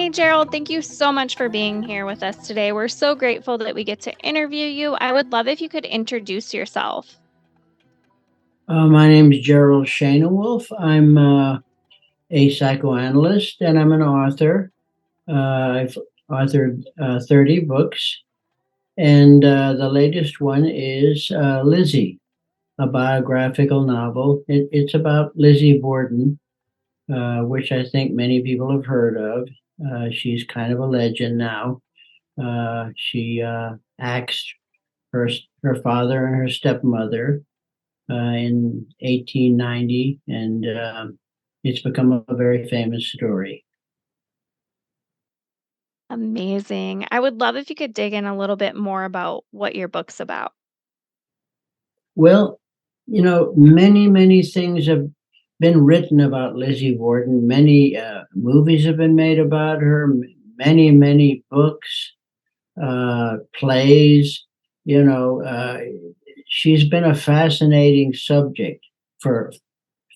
Hi, Gerald. Thank you so much for being here with us today. We're so grateful that we get to interview you. I would love if you could introduce yourself. My name is Gerald Schoenewolf. I'm a psychoanalyst and I'm an author. I've authored 30 books, and the latest one is Lizzie, a biographical novel. It's about Lizzie Borden, which I think many people have heard of. She's kind of a legend now. She axed her, her father and her stepmother in 1890, and it's become a very famous story. Amazing. I would love if you could dig in a little bit more about what your book's about. Well, many things have been written about Lizzie Borden. Many movies have been made about her. Many books, plays. You know, uh, she's been a fascinating subject for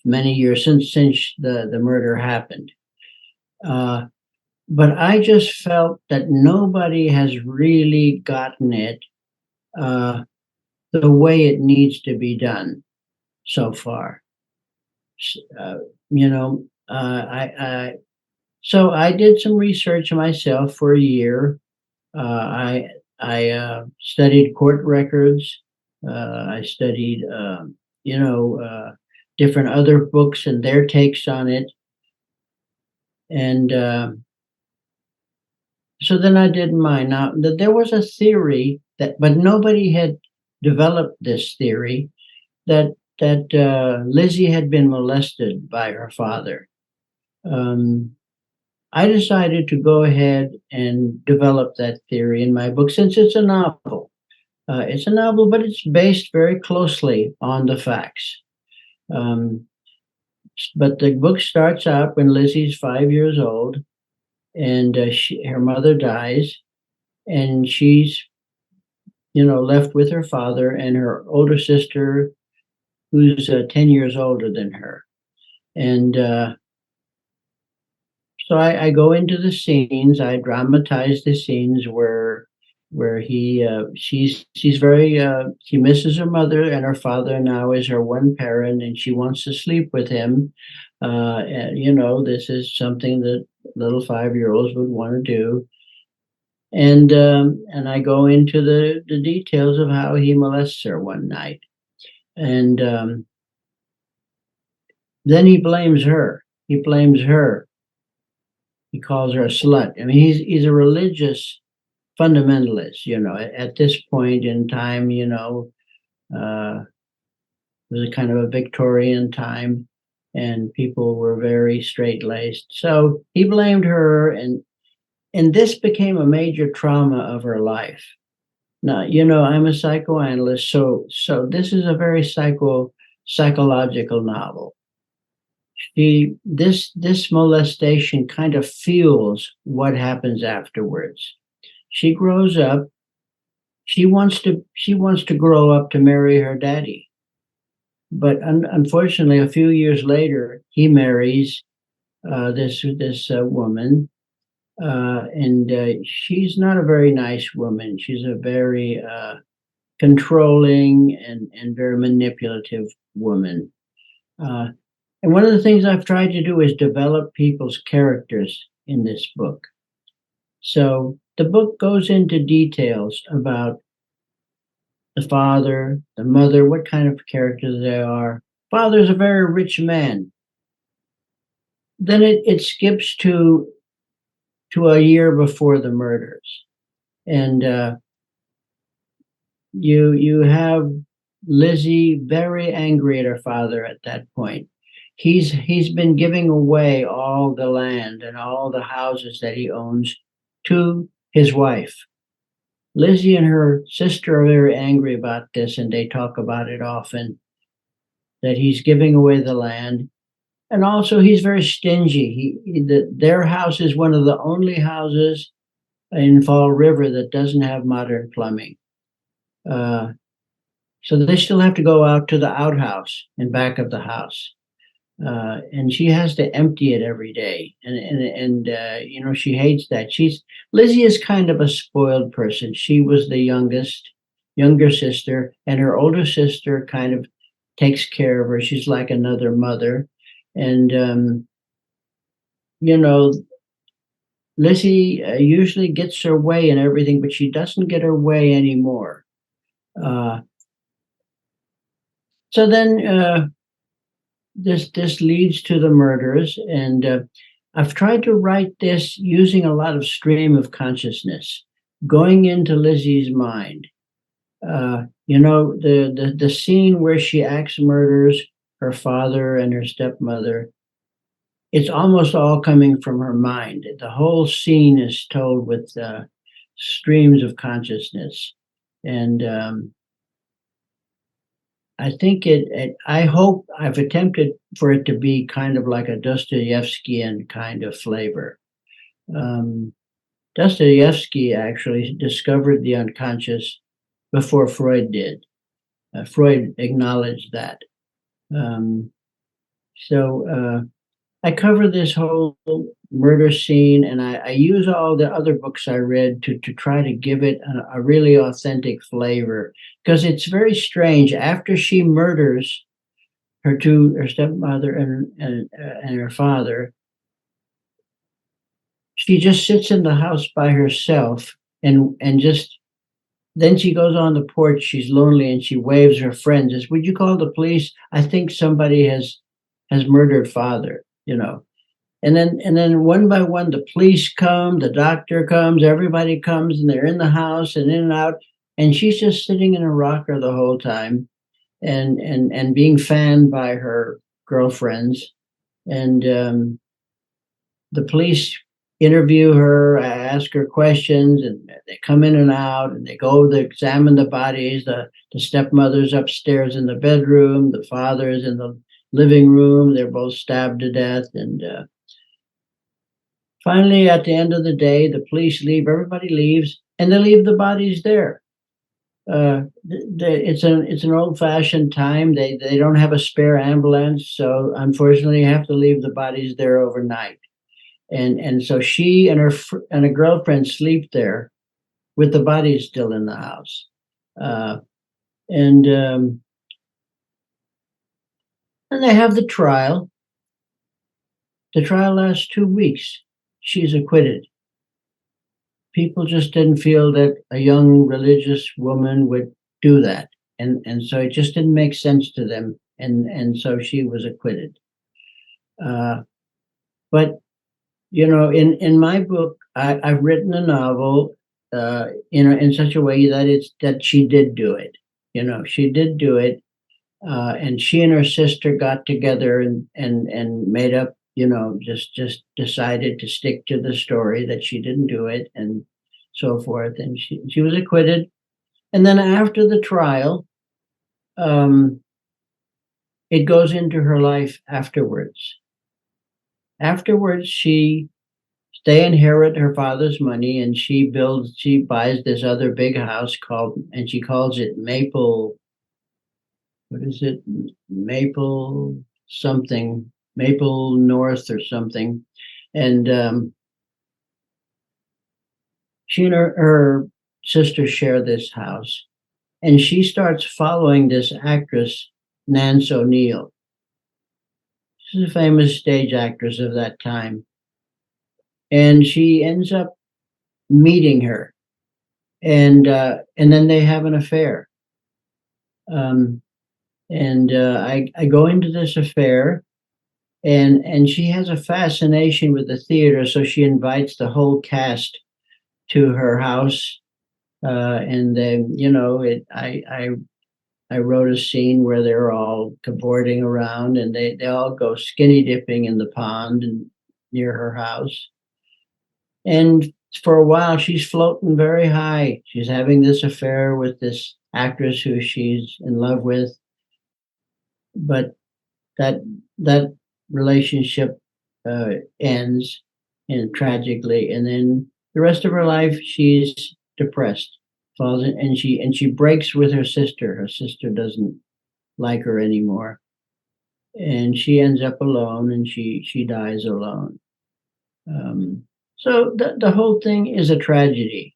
many years since the murder happened. Uh, but I just felt that nobody has really gotten it uh, the way it needs to be done so far. S- Uh, so I did some research myself for a year. I studied court records. I studied, you know, uh, different other books and their takes on it, and so then I did mine. Now, there was a theory that, but nobody had developed this theory that Lizzie had been molested by her father. Um, I decided to go ahead and develop that theory in my book since it's a novel. It's a novel, but it's based very closely on the facts. Um, but the book starts out when Lizzie's 5 years old, and her mother dies, and she's left with her father and her older sister, who's 10 years older than her. And so I go into the scenes, I dramatize the scenes where she's very she misses her mother, and her father now is her one parent, and she wants to sleep with him. And, this is something that little 5-year-olds would want to do. And I go into the details of how he molests her one night. And then he blames her. He blames her. He calls her a slut. I mean, he's a religious fundamentalist. At this point in time, it was a kind of a Victorian time, and people were very straight laced. So he blamed her, and this became a major trauma of her life. Now, I'm a psychoanalyst, so this is a very psychological novel. This molestation kind of fuels what happens afterwards. She grows up. She wants to grow up to marry her daddy, but unfortunately, a few years later, he marries this woman, and she's not a very nice woman. She's a very controlling and very manipulative woman. Uh, and one of the things I've tried to do is develop people's characters in this book. So the book goes into details about the father, the mother, what kind of characters they are. Father's a very rich man. Then it skips to a year before the murders, and you have Lizzie very angry at her father at that point. He's been giving away all the land and all the houses that he owns to his wife. Lizzie and her sister are very angry about this, and they talk about it often, that he's giving away the land. And also, he's very stingy. Their house is one of the only houses in Fall River that doesn't have modern plumbing. Uh, so they still have to go out to the outhouse in back of the house. and she has to empty it every day, she hates that. Lizzie is kind of a spoiled person. She was the younger sister, and her older sister kind of takes care of her. She's like another mother, and you know, Lizzie usually gets her way and everything, but she doesn't get her way anymore. Uh, so then this leads to the murders, and I've tried to write this using a lot of stream of consciousness, going into Lizzie's mind. The scene where she acts murders her father and her stepmother, it's almost all coming from her mind. The whole scene is told with streams of consciousness, and I think I hope I've attempted for it to be kind of like a Dostoevskian kind of flavor. Um, Dostoevsky actually discovered the unconscious before Freud did. Freud acknowledged that. Um, so I cover this whole murder scene, and I use all the other books I read to try to give it a really authentic flavor, because it's very strange. After she murders her stepmother and her father, she just sits in the house by herself, and just then she goes on the porch. She's lonely, and she waves her friends. Says, "Would you call the police? I think somebody has murdered father." And then one by one, the police come, the doctor comes, everybody comes, and they're in the house and in and out. And she's just sitting in a rocker the whole time, and being fanned by her girlfriends. And the police interview her, ask her questions, and they come in and out, and they go to examine the bodies. The stepmother's upstairs in the bedroom, the father is in the living room. They're both stabbed to death, and finally, at the end of the day, the police leave, everybody leaves, and they leave the bodies there. It's an old-fashioned time. They don't have a spare ambulance, so unfortunately, you have to leave the bodies there overnight. And so she and a girlfriend sleep there with the bodies still in the house. Uh, and and they have the trial. The trial lasts 2 weeks. She's acquitted. People just didn't feel that a young religious woman would do that, and so it just didn't make sense to them, and so she was acquitted. But in my book, I've written a novel, in such a way that she did do it. She did do it, and she and her sister got together and made up. Just decided to stick to the story that she didn't do it, and so forth. And she was acquitted. And then after the trial, um, it goes into her life afterwards. Afterwards, they inherit her father's money, and she buys this other big house and she calls it Maple. What is it? Maple something, Maple North or something. And she and her sister share this house, and she starts following this actress, Nance O'Neill. She's a famous stage actress of that time. And she ends up meeting her, and then they have an affair. I go into this affair, and she has a fascination with the theater, so she invites the whole cast to her house. And then I wrote a scene where they're all cavorting around, and they all go skinny dipping in the pond and near her house. And for a while, she's floating very high. She's having this affair with this actress who she's in love with, but that relationship ends, and tragically, and then the rest of her life she's depressed, falls in, and she breaks with her sister. Her sister doesn't like her anymore. and she ends up alone, and she dies alone. Um, so the whole thing is a tragedy.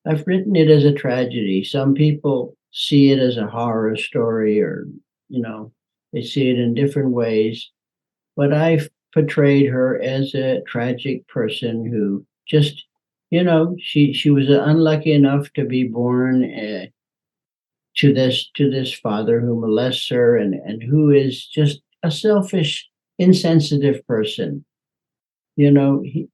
I've written it as a tragedy. Some people see it as a horror story, or you know, they see it in different ways. But I've portrayed her as a tragic person who just, she was unlucky enough to be born to this father who molests her, and who is just a selfish, insensitive person. You know, he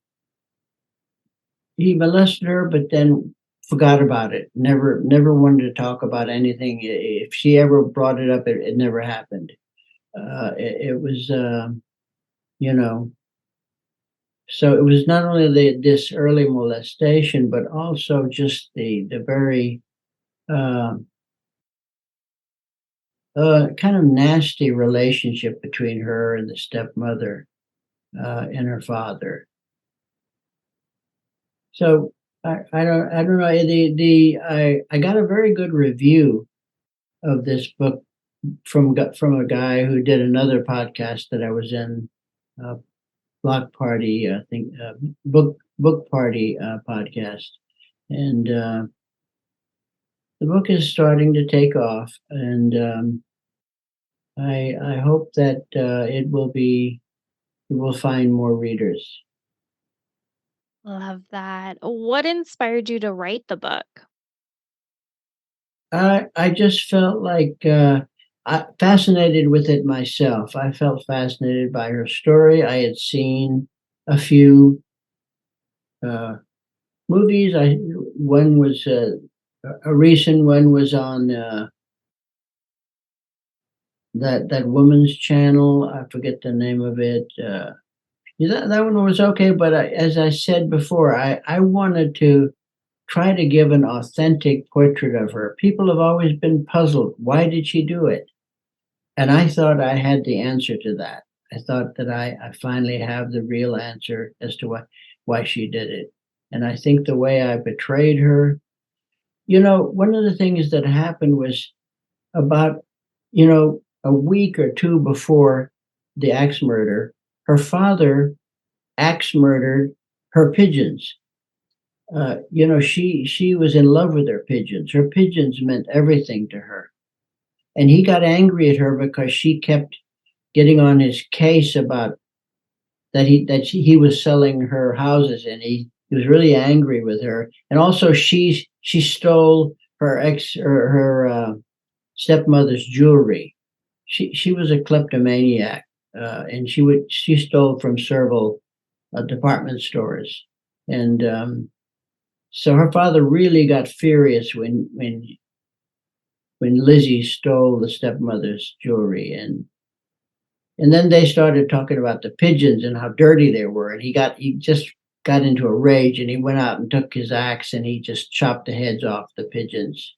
molested her, but then forgot about it. Never wanted to talk about anything. If she ever brought it up, it never happened. It was, you know, so it was not only this early molestation, but also just the very uh, kind of nasty relationship between her and the stepmother and her father. So I don't know, I got a very good review of this book from a guy who did another podcast that I was in, uh, Block Party, I think, book party podcast, and the book is starting to take off, and I hope that it will find more readers. Love that. What inspired you to write the book? I just felt like fascinated with it myself. I felt fascinated by her story. I had seen a few uh, movies. I One was a recent one was on that woman's channel. I forget the name of it. Yeah, that one was okay, but as I said before, I wanted to try to give an authentic portrait of her. People have always been puzzled. Why did she do it? And I thought I had the answer to that. I thought that I finally have the real answer as to why she did it. And I think the way I betrayed her, one of the things that happened was about, a week or two before the axe murder, her father axe murdered her pigeons. She was in love with her pigeons. Her pigeons meant everything to her, and he got angry at her because she kept getting on his case about he was selling her houses, and he was really angry with her. And also, she stole her stepmother's jewelry. She was a kleptomaniac, and she stole from several department stores, and so her father really got furious when Lizzie stole the stepmother's jewelry, and then they started talking about the pigeons and how dirty they were, and he just got into a rage, and he went out and took his axe, and he just chopped the heads off the pigeons.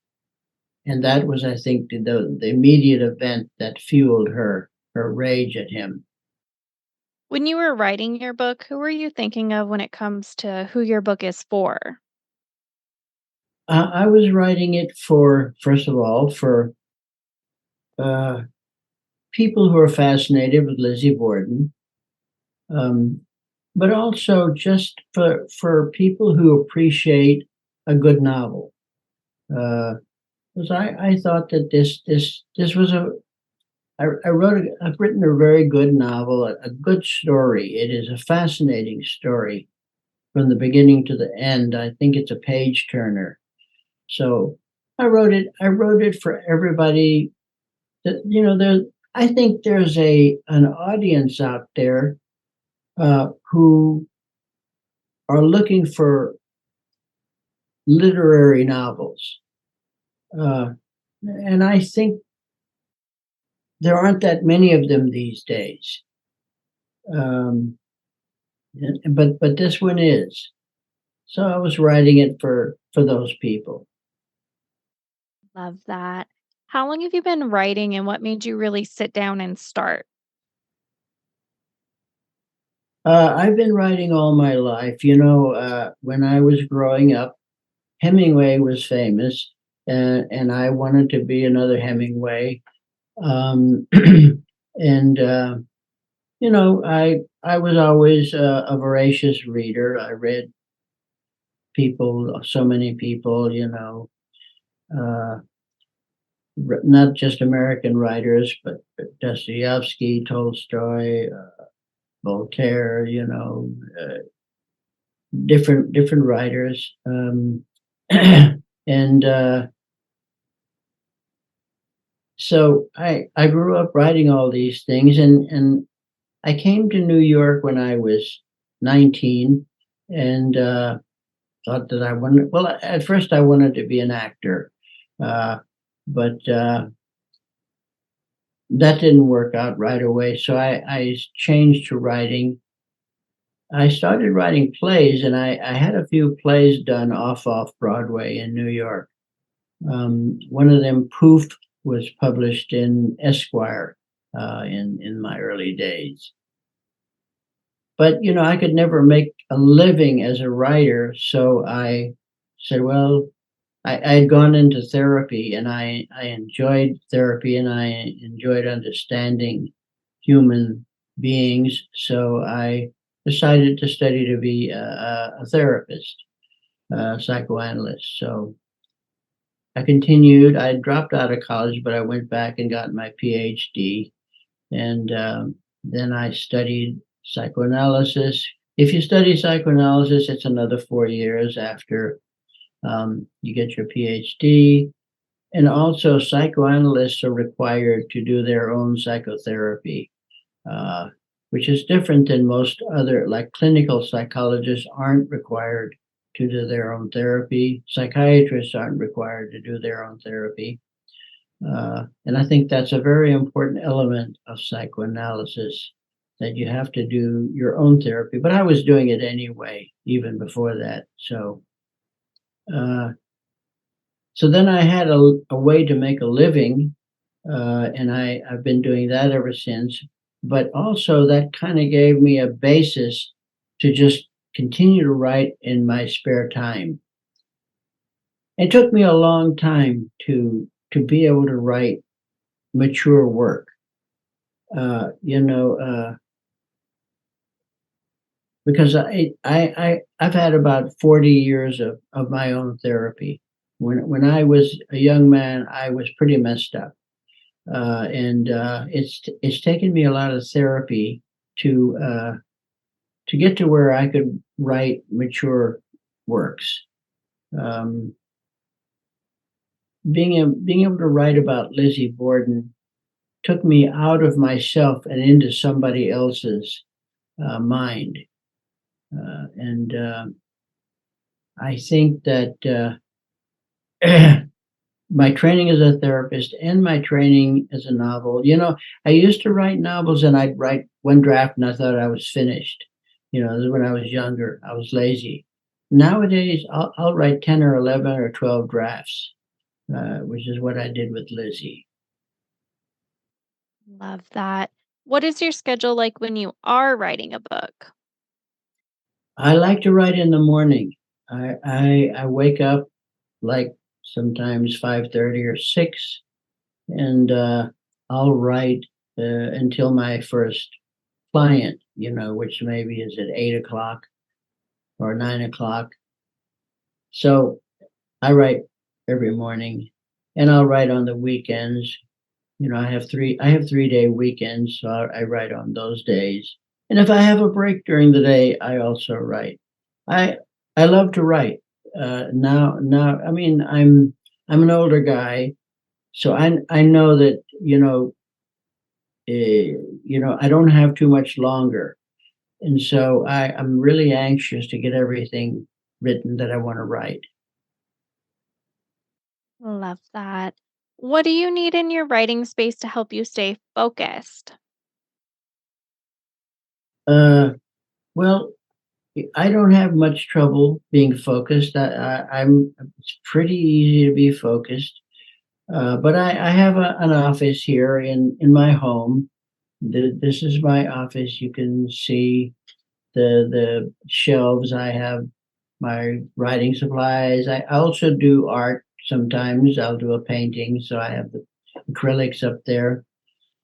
And that was, I think, the immediate event that fueled her rage at him. When you were writing your book, who were you thinking of when it comes to who your book is for? I was writing it for, first of all, for uh, people who are fascinated with Lizzie Borden, um, but also just for people who appreciate a good novel. Uh, because I thought that this was I've written a very good novel, a good story. It is a fascinating story from the beginning to the end. I think it's a page turner. So I wrote it for everybody that, there, I think there's an audience out there who are looking for literary novels. Uh, and I think there aren't that many of them these days. Um, but this one is. So I was writing it for those people. Love that. How long have you been writing and what made you really sit down and start? I've been writing all my life. When I was growing up, Hemingway was famous, and I wanted to be another Hemingway. Um, And I was always a voracious reader. I read so many people, uh, not just American writers, but Dostoevsky, Tolstoy, Voltaire, different writers. And so I grew up writing all these things, and I came to New York when I was 19, and thought that I wanted. Well, at first I wanted to be an actor, uh, but that didn't work out right away. So I changed to writing. I started writing plays, and I had a few plays done off Broadway in New York. One of them, Poof, was published in Esquire in my early days. But I could never make a living as a writer, so I said, well, I had gone into therapy, and I enjoyed therapy, and I enjoyed understanding human beings. So I decided to study to be a therapist, a psychoanalyst. So I continued. I dropped out of college, but I went back and got my PhD. And then I studied psychoanalysis. If you study psychoanalysis, it's another 4 years after you get your PhD. And also, psychoanalysts are required to do their own psychotherapy, uh, which is different than most other, like clinical psychologists aren't required to do their own therapy. Psychiatrists aren't required to do their own therapy. And I think that's a very important element of psychoanalysis, that you have to do your own therapy. But I was doing it anyway, even before that. Uh, so then I had a way to make a living, and I've been doing that ever since. But also, that kind of gave me a basis to just continue to write in my spare time. It took me a long time to be able to write mature work. Uh, you know, uh, because I've had about 40 years of my own therapy. When I was a young man, I was pretty messed up. And it's taken me a lot of therapy to to get to where I could write mature works. Um, being able to write about Lizzie Borden took me out of myself and into somebody else's mind. And I think that my training as a therapist and my training as a novel, I used to write novels, and I'd write one draft and I thought I was finished. This is when I was younger. I was lazy. Nowadays, I'll write 10 or 11 or 12 drafts, which is what I did with Lizzie. Love that. What is your schedule like when you are writing a book? I like to write in the morning. I wake up like sometimes 5:30 or 6, and I'll write until my first client, which maybe is at 8 o'clock or 9 o'clock. So I write every morning, and I'll write on the weekends. I have 3-day weekends, so I write on those days. And if I have a break during the day, I also write. I I love to write. Now, I mean, I'm an older guy, so I know that I don't have too much longer, and so I'm really anxious to get everything written that I want to write. Love that. What do you need in your writing space to help you stay focused? Uh, well, I don't have much trouble being focused. It's pretty easy to be focused. But I have an office here in my home. This is my office. You can see the shelves. I have my writing supplies. I also do art sometimes. I'll do a painting, so I have the acrylics up there.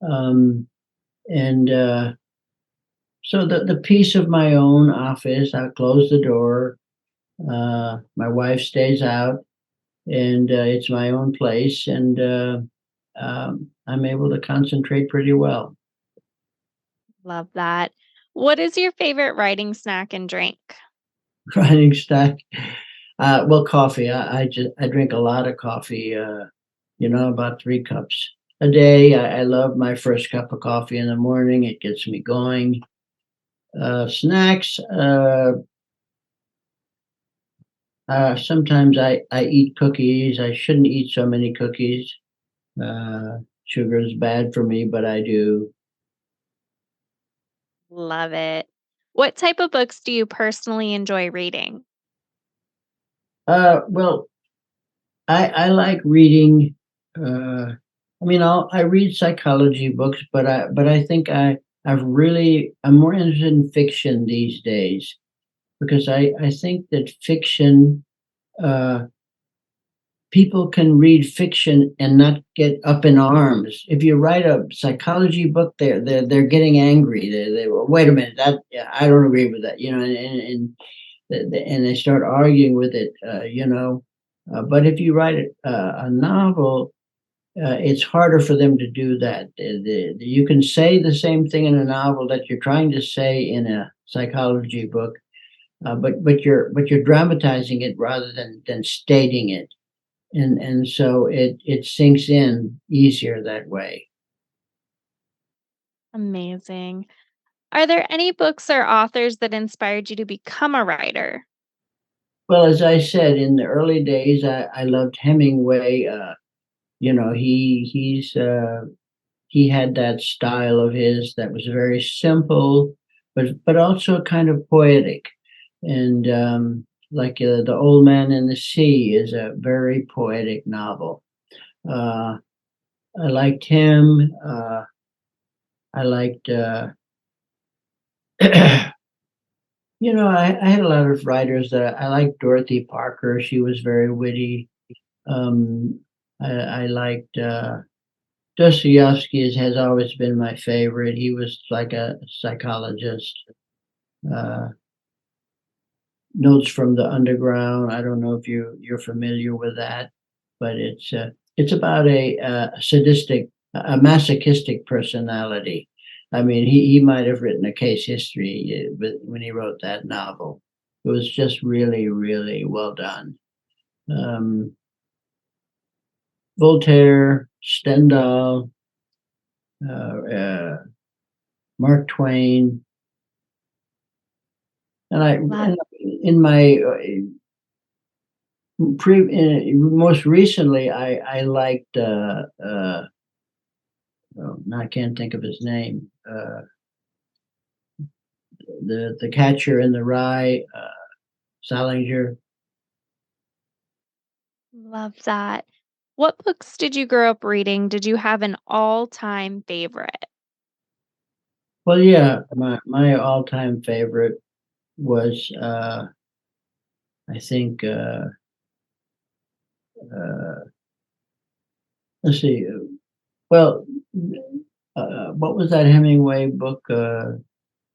Um, And so the peace of my own office, I close the door. My wife stays out, and it's my own place, and I'm able to concentrate pretty well. Love that. What is your favorite writing snack and drink? Writing stack. Well, coffee. I drink a lot of coffee. About 3 cups a day. I love my first cup of coffee in the morning. It gets me going. Snacks. Sometimes I eat cookies. I shouldn't eat so many cookies. Sugar is bad for me, but I do. Love it. What type of books do you personally enjoy reading? Well, I like reading. I read psychology books, but I think I'm more interested in fiction these days because I think that fiction, uh, people can read fiction and not get up in arms. If you write a psychology book, they're getting angry. They wait a minute, that yeah, I don't agree with that, and they start arguing with it. But if you write a novel, it's harder for them to do that. You can say the same thing in a novel that you're trying to say in a psychology book, but you're dramatizing it rather than stating it, and so it sinks in easier that way. Amazing. Are there any books or authors that inspired you to become a writer? Well, as I said, in the early days, I loved Hemingway. He had that style of his that was very simple, but also kind of poetic. And like The Old Man and the Sea is a very poetic novel. Uh, I liked him. I liked, I had a lot of writers that I liked. Dorothy Parker. She was very witty. Um, I liked Dostoevsky has always been my favorite. He was like a psychologist. Uh, Notes from the Underground. I don't know if you're familiar with that, but it's about a masochistic personality. I mean, he might have written a case history when he wrote that novel. It was just really, really well done. Um, Voltaire, Stendhal, uh, uh, Mark Twain, Love and in my most recently, I liked. Oh, now I can't think of his name. The Catcher in the Rye, Salinger. love that. What books did you grow up reading? Did you have an all-time favorite? Well, yeah, my all time favorite was I think uh, let's see. Well, what was that Hemingway book?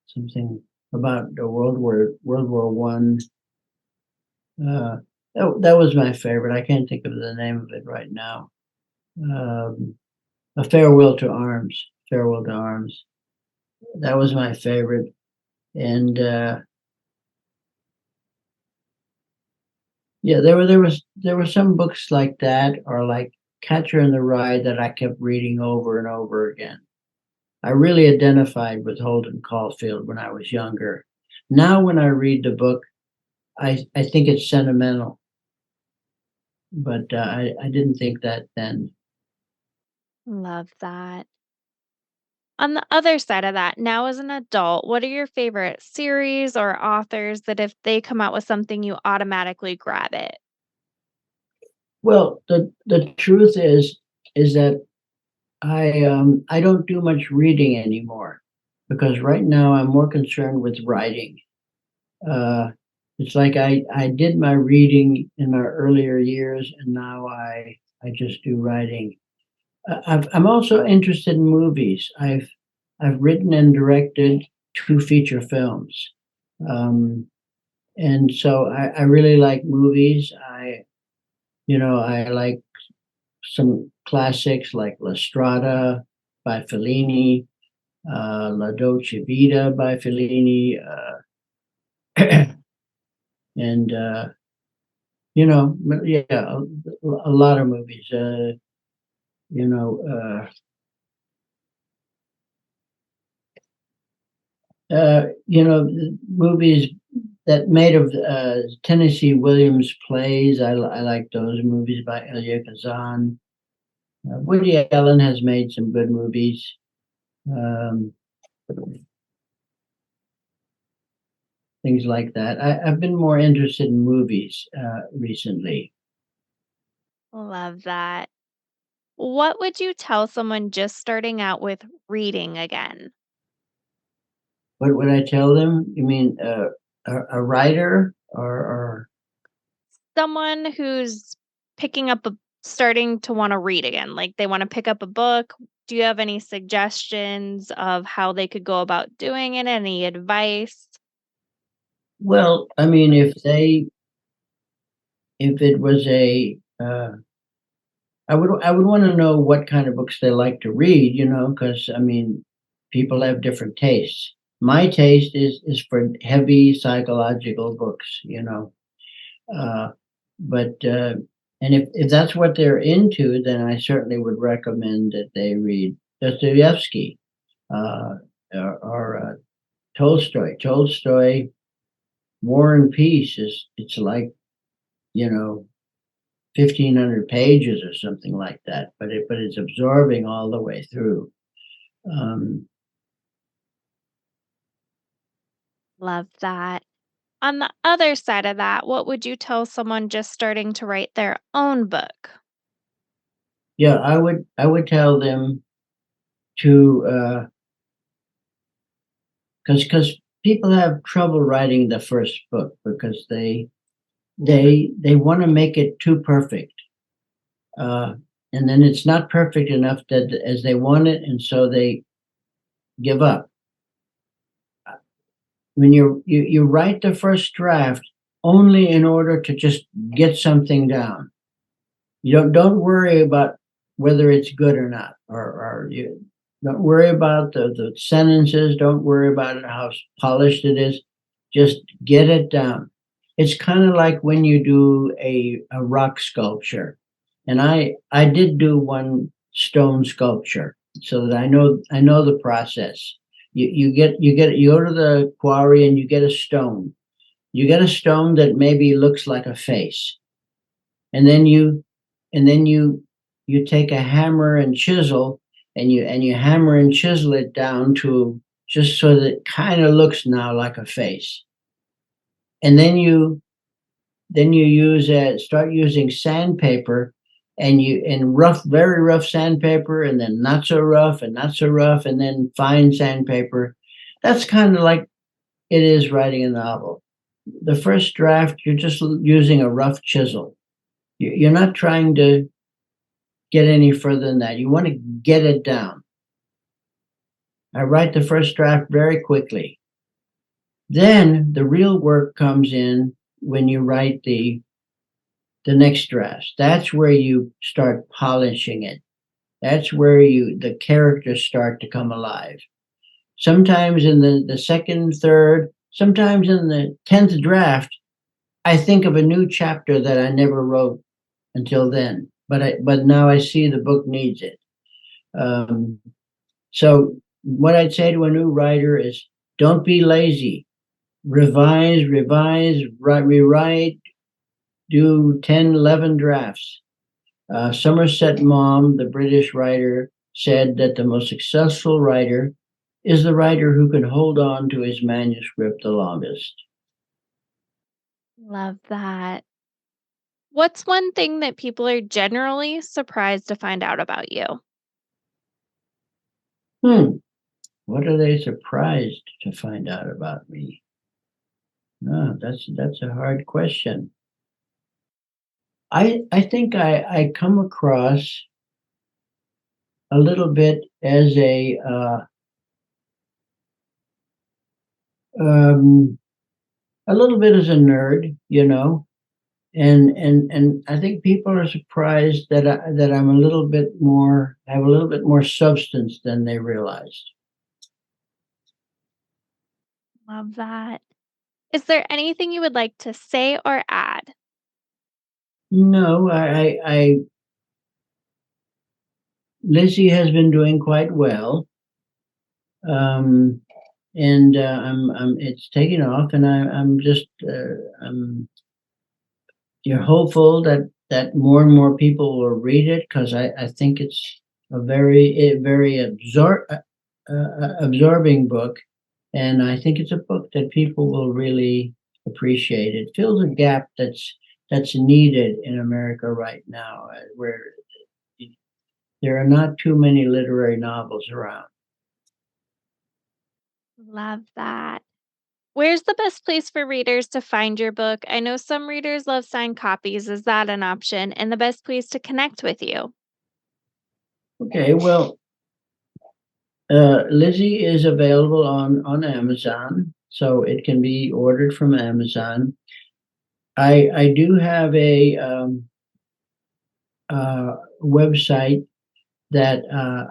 Something about the World War I. Uh, that was my favorite. I can't think of the name of it right now. Um, A Farewell to Arms. Farewell to Arms. That was my favorite. And yeah, there were some books like that, or like Catcher in the Rye, that I kept reading over and over again. I really identified with Holden Caulfield when I was younger. Now, when I read the book, I think it's sentimental, but I didn't think that then. Love that. On the other side of that, now as an adult, what are your favorite series or authors that if they come out with something, you automatically grab it? Well, the truth is that I don't do much reading anymore because right now I'm more concerned with writing. Uh, it's like I did my reading in my earlier years, and now I just do writing. I'm also interested in movies. I've written and directed 2 feature films. Um, and so I really like movies. I like some classics like La Strada by Fellini, La Dolce Vita by Fellini, and yeah, a lot of movies. You know, movies that made of Tennessee Williams plays. I like those movies by Elia Kazan. Woody Allen has made some good movies. Um, Things like that. I've been more interested in movies recently. Love that. What would you tell someone just starting out with reading again? What would I tell them? You mean a writer or Someone who's picking up a starting to wanna read again, like, they wanna pick up a book. Do you have any suggestions of how they could go about doing it? Any advice? well, I mean, if it was a I would want to know what kind of books they like to read, because I mean, people have different tastes. My taste is for heavy psychological books, Uh, but and if that's what they're into, then I certainly would recommend that they read Dostoevsky uh, or Tolstoy. Tolstoy, War and Peace is it's like 1,500 pages or something like that, but it's absorbing all the way through. Um, Love that. On the other side of that, what would you tell someone just starting to write their own book? yeah, I would tell them to because people have trouble writing the first book because they want to make it too perfect, uh, and then it's not perfect enough that as they want it, and so they give up. When you write the first draft only in order to just get something down. You don't worry about whether it's good or not, or you don't worry about the sentences. Don't worry about how polished it is. Just get it down. It's kind of like when you do a rock sculpture, and I did do one stone sculpture, so that I know the process. You go to the quarry and you get a stone. You get a stone that maybe looks like a face, and then you take a hammer and chisel, and you hammer and chisel it down to just so that it kind of looks now like a face. And then you start using sandpaper, and very rough sandpaper, and then not so rough and not so rough, and then fine sandpaper. That's kind of like it is writing a novel. The first draft, you're just using a rough chisel. You're not trying to get any further than that. You want to get it down. I write the first draft very quickly. Then the real work comes in when you write the next draft. That's where you start polishing it. That's where the characters start to come alive. Sometimes in the second, third, sometimes in the 10th draft, I think of a new chapter that I never wrote until then. But now I see the book needs it. Um, So what I'd say to a new writer is don't be lazy. Revise, rewrite, do 10, 11 drafts. Somerset Maugham, the British writer, said that the most successful writer is the writer who can hold on to his manuscript the longest. Love that. What's one thing that people are generally surprised to find out about you? Hmm. What are they surprised to find out about me? No, that's a hard question. I think I come across a little bit as um, a little bit as a nerd, and I think people are surprised that I'm a little bit more have a little bit more substance than they realized. Love that. Is there anything you would like to say or add? No, Lizzie has been doing quite well, um, and it's taking off, and I'm just I'm you're hopeful that more and more people will read it because I think it's a very absorbing book, and I think it's a book that people will really appreciate. It fills a gap that's needed in America right now, where there are not too many literary novels around. Love that. Where's the best place for readers to find your book? I know some readers love signed copies. Is that an option? And the best place to connect with you? Okay, well, Lizzie is available on Amazon, so it can be ordered from Amazon. I do have a website that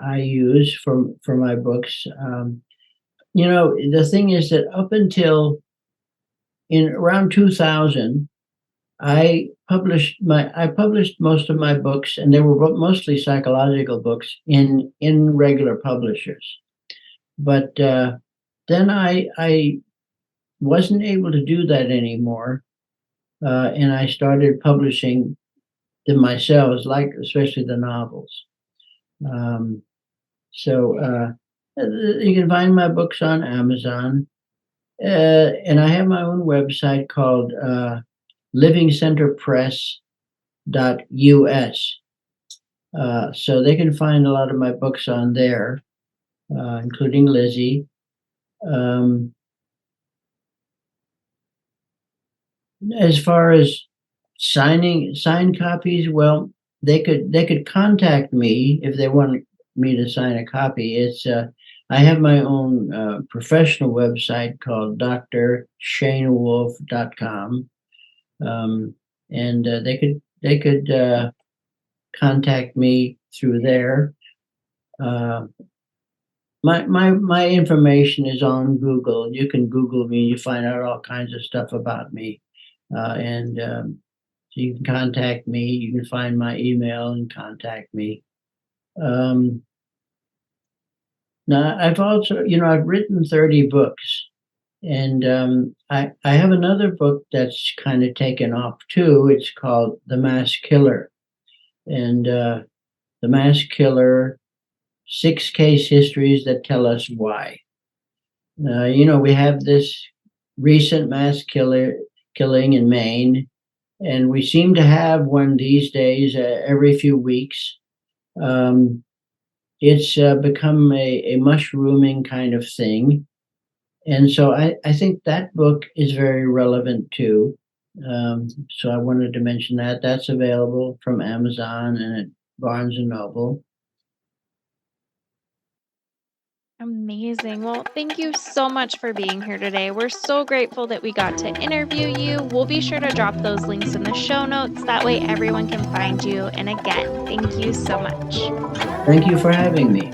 I use for my books. The thing is that up until in around 2000, I published most of my books, and they were mostly psychological books in regular publishers. But then I wasn't able to do that anymore, and I started publishing them myself, like especially the novels. Um, so you can find my books on Amazon, and I have my own website called livingcenterpress.us. So they can find a lot of my books on there, including Lizzie. Um, as far as signing signed copies, well, they could contact me if they want me to sign a copy. It's I have my own professional website called drschoenewolf.com, um, and they could contact me through there. Uh, my information is on Google. You can Google me. You find out all kinds of stuff about me, and so you can contact me. You can find my email and contact me. Um, Now I've also, I've written 30 books, and I have another book that's kind of taken off too. It's called The Mass Killer, and The Mass Killer: Six Case Histories That Tell Us Why. We have this recent killing in Maine, and we seem to have one these days every few weeks. Um, it's become a mushrooming kind of thing. And so I think that book is very relevant too. So I wanted to mention that. That's available from Amazon and at Barnes and Noble. Amazing. Well, thank you so much for being here today. We're so grateful that we got to interview you. We'll be sure to drop those links in the show notes. That way everyone can find you. And again, thank you so much. Thank you for having me.